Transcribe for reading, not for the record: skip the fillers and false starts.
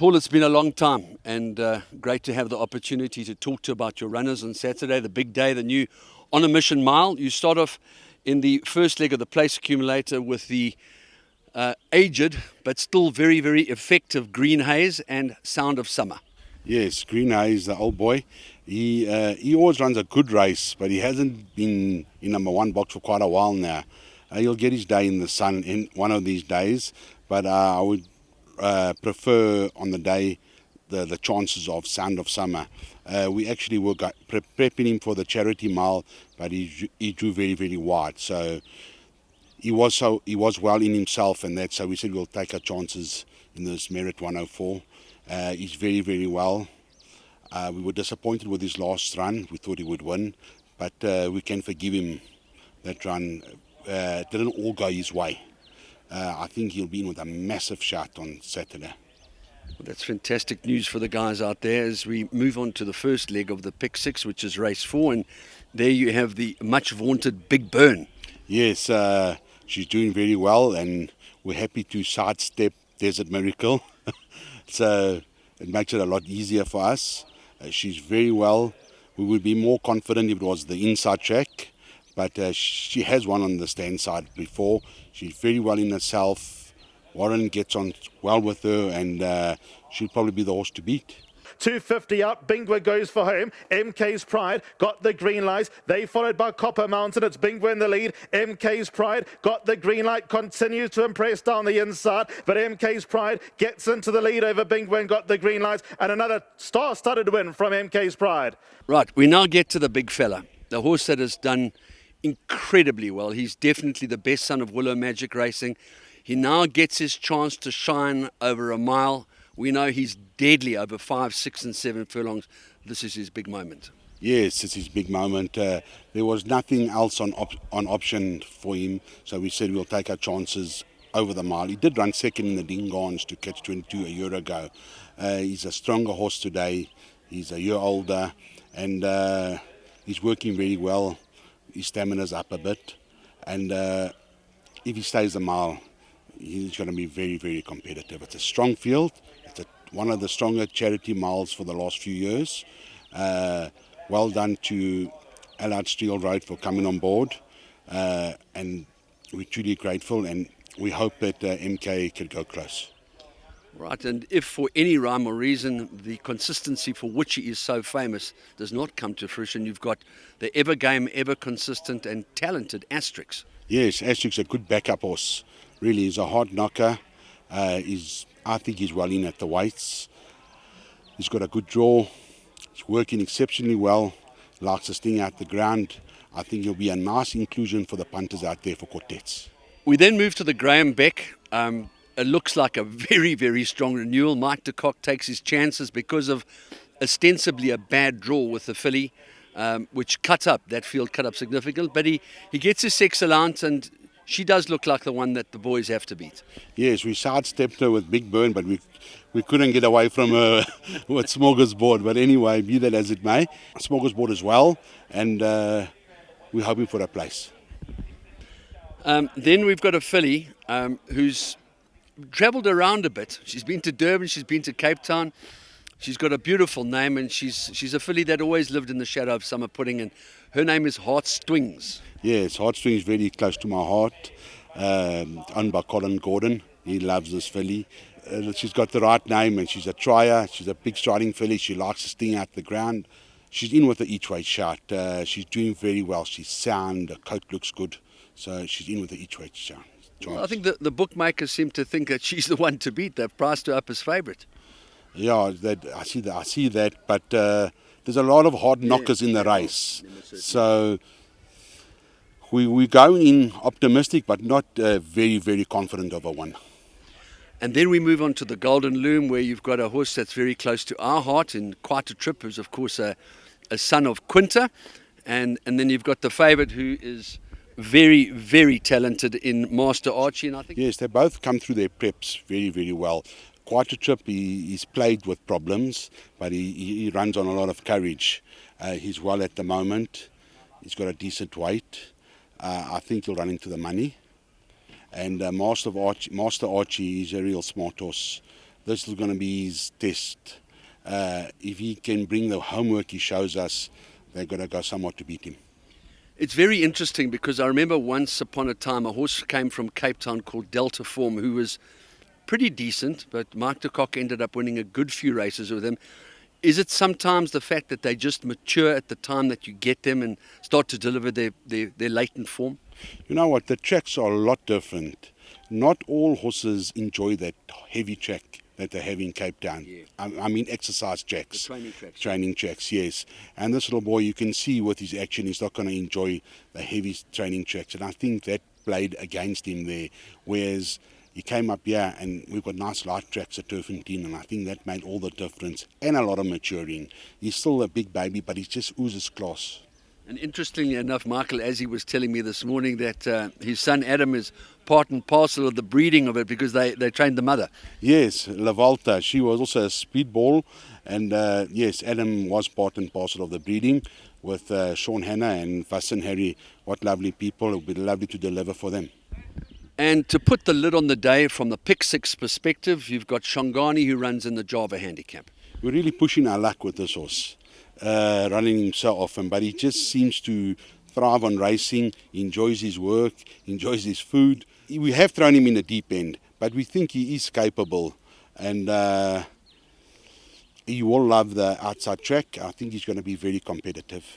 Paul, it's been a long time, and great to have the opportunity to talk to you about your runners on Saturday, the big day, the new On a Mission mile. You start off in the first leg of the place accumulator with the aged but still very, very effective Green Haze and Sound of Summer. Yes, Green Haze, the old boy. He always runs a good race, but he hasn't been in number one box for quite a while now. He'll get his day in the sun in one of these days, but I would prefer on the day the chances of Sound of Summer. We actually were prepping him for the charity mile, but he drew very, very wide. So he was well in himself, and so we said we'll take our chances in this Merit 104. He's very, very well. We were disappointed with his last run. We thought he would win, but we can forgive him. That run didn't all go his way. I think he'll be in with a massive shot on Saturday. Well, that's fantastic news for the guys out there as we move on to the first leg of the Pick 6, which is race 4, and there you have the much vaunted Big Burn. Yes, she's doing very well, and we're happy to sidestep Desert Miracle. So it makes it a lot easier for us. She's very well. We would be more confident if it was the inside track, but she has won on the stand side before. She's very well in herself. Warren gets on well with her, and she'll probably be the horse to beat. 250 up, Bingwa goes for home. MK's Pride got the green light. They followed by Copper Mountain. It's Bingwa in the lead. MK's Pride got the green light, continues to impress down the inside, but MK's Pride gets into the lead over Bingwa and got the green light, and another star-studded win from MK's Pride. Right, we now get to the big fella, the horse that has done incredibly well. He's definitely the best son of Willow Magic Racing. He now gets his chance to shine over a mile. We know he's deadly over 5, 6 and 7 furlongs. This is his big moment. Yes, it's his big moment. There was nothing else on option for him, so we said we'll take our chances over the mile. He did run second in the Dingons to catch 22 a year ago. He's a stronger horse today. He's a year older, and he's working very well. His stamina's up a bit, and if he stays the mile, he's going to be very, very competitive. It's a strong field. It's one of the stronger charity miles for the last few years. Well done to Allard Steel Road for coming on board, and we're truly grateful, and we hope that MK could go close. Right, and if for any rhyme or reason the consistency for which he is so famous does not come to fruition, you've got the ever game, ever consistent and talented Asterix. Yes, Asterix, a good backup horse. Really, he's a hard knocker. I think he's well in at the weights. He's got a good draw. He's working exceptionally well. Likes to sting out the ground. I think he'll be a nice inclusion for the punters out there for quartets. We then move to the Graham Beck. It looks like a very, very strong renewal. Mike de Kock takes his chances because of ostensibly a bad draw with the filly, which cut up, that field cut up significantly. But he gets his excellent, and she does look like the one that the boys have to beat. Yes, we sidestepped her with Big Burn, but we couldn't get away from her with Smorgasbord. But anyway, be that as it may, Smorgasbord as well, and we're hoping for a place. Then we've got a filly who's travelled around a bit. She's been to Durban, she's been to Cape Town. She's got a beautiful name, and she's a filly that always lived in the shadow of summer pudding, and her name is Heartstrings. Yes, Heartstrings is very close to my heart. Owned by Colin Gordon. He loves this filly. She's got the right name, and she's a trier. She's a big striding filly. She likes to sting out the ground. She's in with the each way shot. She's doing very well. She's sound. The coat looks good. So she's in with the each way shot. Well, I think the bookmakers seem to think that she's the one to beat. They've priced her up as favourite. Yeah, I see that. But there's a lot of hard knockers in the race. So we're going in optimistic, but not very, very confident of a win. And then we move on to the Golden Loom, where you've got a horse that's very close to our heart, and Quite a Trip, who's of course a son of Quinta. And then you've got the favourite, who is very, very talented in Master Archie. And I think yes, they both come through their preps very, very well. Quite a Trip, he's played with problems, but he runs on a lot of courage. He's well at the moment. He's got a decent weight. I think he'll run into the money. And Master Archie is a real smart horse. this is going to be his test. If he can bring the homework he shows us, they're going to go somewhat to beat him. It's very interesting because I remember once upon a time a horse came from Cape Town called Delta Form who was pretty decent, but Mike de Kock ended up winning a good few races with him. Is it sometimes the fact that they just mature at the time that you get them and start to deliver their latent form? You know what, the tracks are a lot different. Not all horses enjoy that heavy track that they have in Cape Town. Yeah. I mean exercise tracks. The training tracks. Training tracks, yes. And this little boy, you can see with his action, he's not going to enjoy the heavy training tracks. And I think that played against him there. Whereas he came up here and we've got nice light tracks at Turfentine, and I think that made all the difference and a lot of maturing. He's still a big baby, but he just oozes class. And interestingly enough, Michael, as he was telling me this morning, that his son Adam is part and parcel of the breeding of it because they trained the mother. Yes, La Volta, she was also a speedball, and yes, Adam was part and parcel of the breeding with Sean Hanna and Vassan Harry. What lovely people, it would be lovely to deliver for them. And to put the lid on the day from the Pick Six perspective, you've got Shongani who runs in the Java Handicap. We're really pushing our luck with this horse, running him so often, but he just seems to thrive on racing. He enjoys his work, enjoys his food. We have thrown him in the deep end, but we think he is capable, and he will love the outside track. I think he's going to be very competitive.